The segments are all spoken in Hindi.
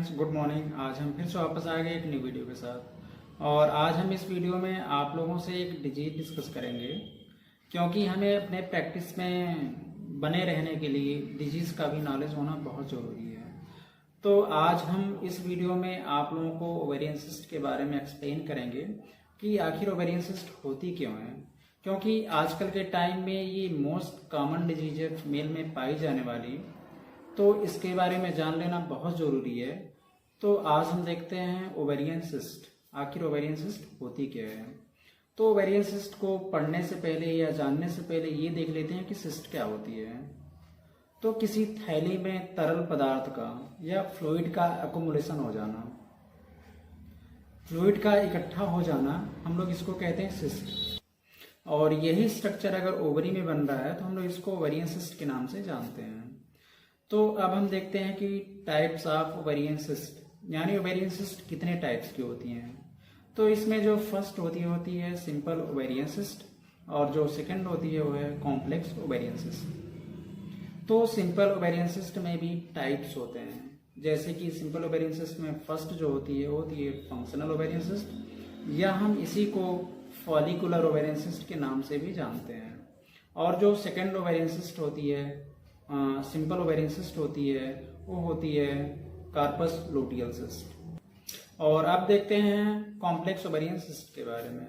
Friends, good morning. आज हम फिर से वापस आ गए एक न्यू वीडियो के साथ। और आज हम इस वीडियो में आप लोगों से एक डिजीज डिस्कस करेंगे, क्योंकि हमें अपने प्रैक्टिस में बने रहने के लिए डिजीज़ का भी नॉलेज होना बहुत ज़रूरी है। तो आज हम इस वीडियो में आप लोगों को ओवेरियन सिस्ट के बारे में एक्सप्लेन करेंगे कि आखिर ओवेरियन सिस्ट होती क्यों है, क्योंकि आजकल के टाइम में ये मोस्ट कॉमन डिजीज है फीमेल में पाई जाने वाली। तो इसके बारे में जान लेना बहुत ज़रूरी है। तो आज हम देखते हैं ओवेरियन सिस्ट, आखिर ओवेरियन सिस्ट होती क्या है। तो ओवेरियन सिस्ट को पढ़ने से पहले या जानने से पहले ये देख लेते हैं कि सिस्ट क्या होती है। तो किसी थैली में तरल पदार्थ का या फ्लूइड का एक्युमुलेशन हो जाना, फ्लूइड का इकट्ठा हो जाना, हम लोग इसको कहते हैं सिस्ट। और यही स्ट्रक्चर अगर ओवरी में बन रहा है तो हम लोग इसको ओवेरियन सिस्ट के नाम से जानते हैं। तो अब हम देखते हैं कि टाइप्स ऑफ ओवेरियन सिस्ट, यानी ओवेरियन सिस्ट कितने टाइप्स की होती हैं। तो इसमें जो फर्स्ट होती है सिंपल ओवेरियन सिस्ट, और जो सेकंड होती है वो है कॉम्प्लेक्स ओवेरियन सिस्ट। तो सिंपल ओवेरियन सिस्ट में भी टाइप्स होते हैं, जैसे कि सिंपल ओवेरियन सिस्ट में फर्स्ट जो होती है फंक्शनल ओवेरियन सिस्ट, या हम इसी को फॉलिकुलर ओवेरियन सिस्ट के नाम से भी जानते हैं। और जो सेकंड ओवेरियन सिस्ट होती है, सिंपल ओवेरियन सिस्ट होती है, वो होती है कार्पस लूटियल सिस्ट। और अब देखते हैं कॉम्प्लेक्स ओवेरियन सिस्ट के बारे में।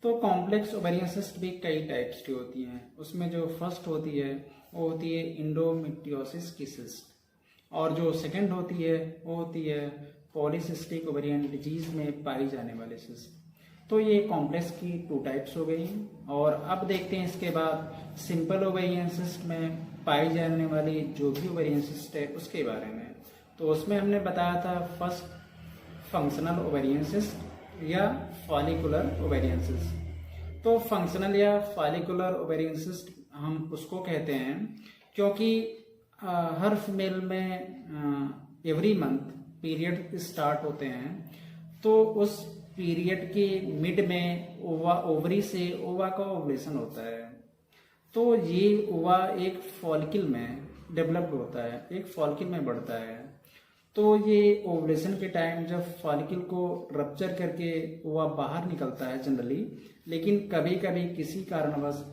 तो कॉम्प्लेक्स ओवेरियन सिस्ट भी कई टाइप्स की होती हैं। उसमें जो फर्स्ट होती है वो होती है इंडोमेट्रियोसिस की सिस्ट, और जो सेकंड होती है वो होती है पॉलीसिस्टिक ओवेरियन डिजीज में पाई जाने वाली सिस्ट। तो ये कॉम्प्लेक्स की 2 टाइप्स हो गई। और अब देखते हैं इसके बाद सिंपल ओवेरियन सिस्ट में पाई जाने वाली जो भी ओवेरियन सिस्ट है उसके बारे में। तो उसमें हमने बताया था फर्स्ट फंक्शनल ओवेरियन सिस्ट या फॉलिकुलर ओवेरियन सिस्ट। तो फंक्शनल या फॉलिकुलर ओवेरियन सिस्ट हम उसको कहते हैं क्योंकि हर फीमेल में एवरी मंथ पीरियड स्टार्ट होते हैं। तो उस पीरियड के मिड में ओवरी से ओवा का ओवुलेशन होता है। तो ये ओवा एक फॉलिकल में डेवलप्ड होता है, एक फॉलिकल में बढ़ता है। तो ये ओवुलेशन के टाइम जब फॉलिकल को रप्चर करके ओवा बाहर निकलता है जनरली, लेकिन कभी कभी किसी कारणवश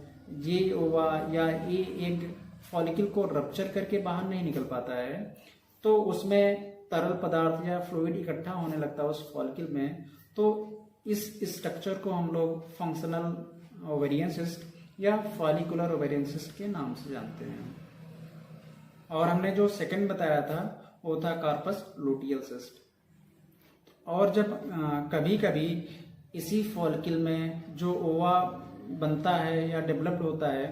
ये ओवा या ये एग फॉलिकल को रप्चर करके बाहर नहीं निकल पाता है, तो उसमें तरल पदार्थ या फ्लूइड इकट्ठा होने लगता है उस फॉलिकल में। तो इस स्ट्रक्चर को हम लोग फंक्शनल ओवेरियन सिस्ट या फॉलिकुलर ओवेरियन सिस्ट के नाम से जानते हैं। और हमने जो सेकंड बताया था वो था कार्पस लूटियल सिस्ट। और जब कभी कभी इसी फॉलिकल में जो ओवा बनता है या डेवलप्ड होता है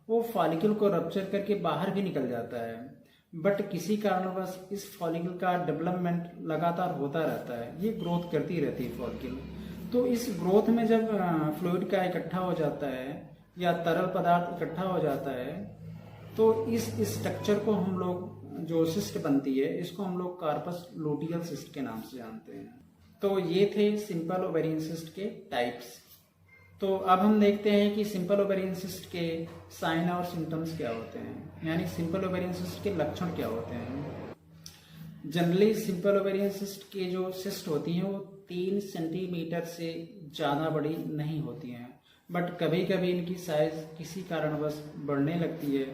वो फॉलिकल को रप्चर करके बाहर भी निकल जाता है, बट किसी कारणवश इस फॉलिकल का डेवलपमेंट लगातार होता रहता है, ये ग्रोथ करती रहती है फॉलिकल। तो इस ग्रोथ में जब फ्लूइड का इकट्ठा हो जाता है या तरल पदार्थ इकट्ठा हो जाता है, तो इस स्ट्रक्चर को हम लोग, जो सिस्ट बनती है, इसको हम लोग कार्पस लूटियल सिस्ट के नाम से जानते हैं। तो ये थे सिंपल ओवेरियन सिस्ट के टाइप्स। तो अब हम देखते हैं कि सिंपल ओवेरियन सिस्ट के साइन और सिम्टम्स क्या होते हैं, यानी सिंपल ओवेरियन सिस्ट के लक्षण क्या होते हैं। जनरली सिंपल ओवेरियन सिस्ट के जो सिस्ट होती हैं वो 3 सेंटीमीटर से ज़्यादा बड़ी नहीं होती हैं, बट कभी कभी इनकी साइज किसी कारणवश बढ़ने लगती है,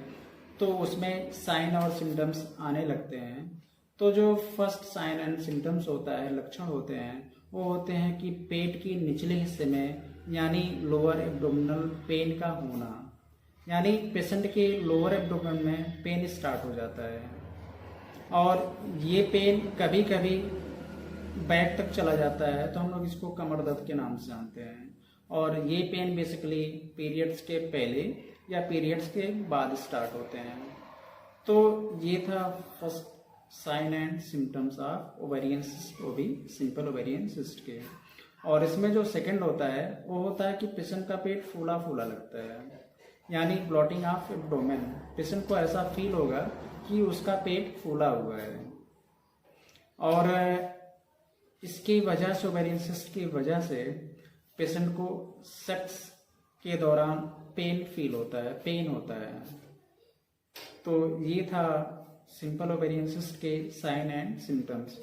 तो उसमें साइन और सिम्टम्स आने लगते हैं। तो जो फर्स्ट साइन एंड सिम्टम्स होता है, लक्षण होते हैं, वो होते हैं कि पेट की निचले हिस्से में यानी लोअर एब्डोमिनल पेन का होना, यानी पेशेंट के लोअर एब्डोमेन में पेन स्टार्ट हो जाता है। और ये पेन कभी कभी बैक तक चला जाता है, तो हम लोग इसको कमर दर्द के नाम से जानते हैं। और ये पेन बेसिकली पीरियड्स के पहले या पीरियड्स के बाद स्टार्ट होते हैं। तो ये था first sign and symptoms of ovarian cyst, वो भी सिंपल ओवेरियन सिस्ट के। और इसमें जो सेकंड होता है वो होता है कि पेशेंट का पेट फूला फूला लगता है, यानी ब्लॉटिंग ऑफ एब्डोमेन। पेशेंट को ऐसा फील होगा कि उसका पेट फूला हुआ है। और इसकी वजह से, ओवेरियन सिस्ट की वजह से, पेशेंट को सेक्स के दौरान पेन फील होता है, पेन होता है। तो ये था सिंपल ओवेरियन सिस्ट के साइन एंड सिम्टम्स।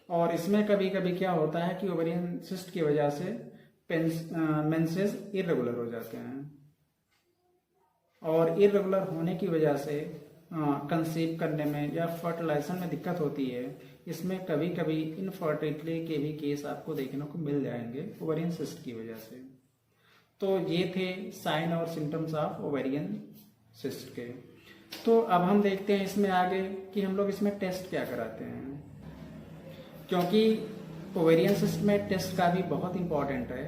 और इसमें कभी कभी क्या होता है कि ओवेरियन सिस्ट की वजह से मेंसेस इरेगुलर हो जाते हैं, और इरेगुलर होने की वजह से कंसीव करने में या फर्टिलाइजेशन में दिक्कत होती है। इसमें कभी कभी इनफर्टिलिटी के भी केस आपको देखने को मिल जाएंगे ओवेरियन सिस्ट की वजह से। तो ये थे साइन और सिम्टम्स ऑफ ओवेरियन सिस्ट के। तो अब हम देखते हैं इसमें आगे कि हम लोग इसमें टेस्ट क्या कराते हैं, क्योंकि ओवेरियन सिस्ट में टेस्ट का भी बहुत इंपॉर्टेंट है।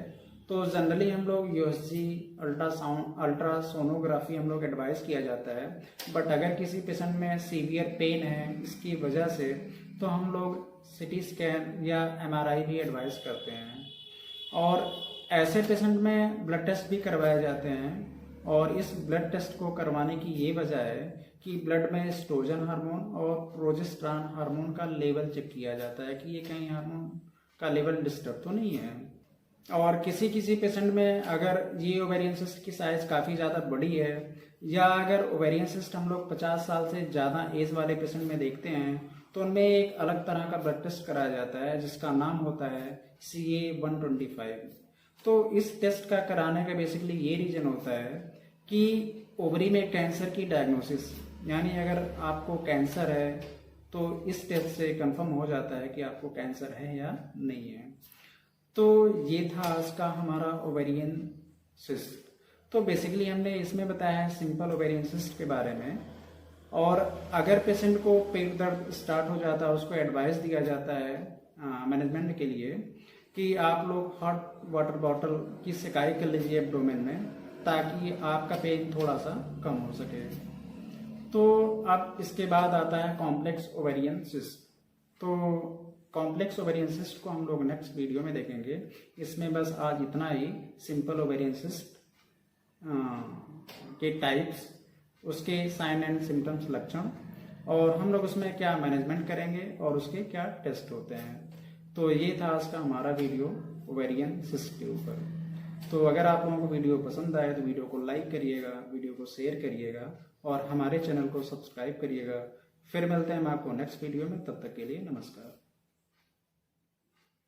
तो जनरली हम लोग यूएसजी, अल्ट्रासोनोग्राफी हम लोग एडवाइस किया जाता है। बट अगर किसी पेशेंट में सीवियर पेन है इसकी वजह से, तो हम लोग सीटी स्कैन या एमआरआई भी एडवाइस करते हैं। और ऐसे पेशेंट में ब्लड टेस्ट भी करवाए जाते हैं, और इस ब्लड टेस्ट को करवाने की ये वजह है कि ब्लड में एस्ट्रोजन हार्मोन और प्रोजेस्टेरॉन हार्मोन का लेवल चेक किया जाता है कि ये कहीं हार्मोन का लेवल डिस्टर्ब तो नहीं है। और किसी किसी पेशेंट में अगर ये ओवेरियन सिस्ट की साइज काफ़ी ज़्यादा बड़ी है, या अगर ओवेरियन सिस्ट हम लोग 50 साल से ज़्यादा एज वाले पेशेंट में देखते हैं, तो उनमें एक अलग तरह का ब्लड टेस्ट कराया जाता है जिसका नाम होता है CA-125। तो इस टेस्ट का कराने का बेसिकली ये रीजन होता है कि ओवरी में कैंसर की डायग्नोसिस, यानी अगर आपको कैंसर है तो इस टेस्ट से कंफर्म हो जाता है कि आपको कैंसर है या नहीं है। तो ये था आज का हमारा ओवेरियन सिस्ट। तो बेसिकली हमने इसमें बताया है सिंपल ओवेरियन सिस्ट के बारे में। और अगर पेशेंट को पेट दर्द स्टार्ट हो जाता है, उसको एडवाइस दिया जाता है मैनेजमेंट के लिए कि आप लोग हॉट वाटर बॉटल की सिकाई कर लीजिए एब्डोमेन में, ताकि आपका पेन थोड़ा सा कम हो सके। तो अब इसके बाद आता है कॉम्प्लेक्स ओवेरियन सिस्ट। तो कॉम्प्लेक्स ओवेरियन सिस्ट को हम लोग नेक्स्ट वीडियो में देखेंगे। इसमें बस आज इतना ही, सिंपल ओवेरियन सिस्ट के टाइप्स, उसके साइन एंड सिम्टम्स, लक्षण, और हम लोग उसमें क्या मैनेजमेंट करेंगे और उसके क्या टेस्ट होते हैं। तो ये था आज का हमारा वीडियो ओवेरियन सिस्ट के ऊपर। तो अगर आप लोगों को वीडियो पसंद आए तो वीडियो को लाइक करिएगा, वीडियो को शेयर करिएगा, और हमारे चैनल को सब्सक्राइब करिएगा। फिर मिलते हैं हम आपको नेक्स्ट वीडियो में, तब तक के लिए नमस्कार।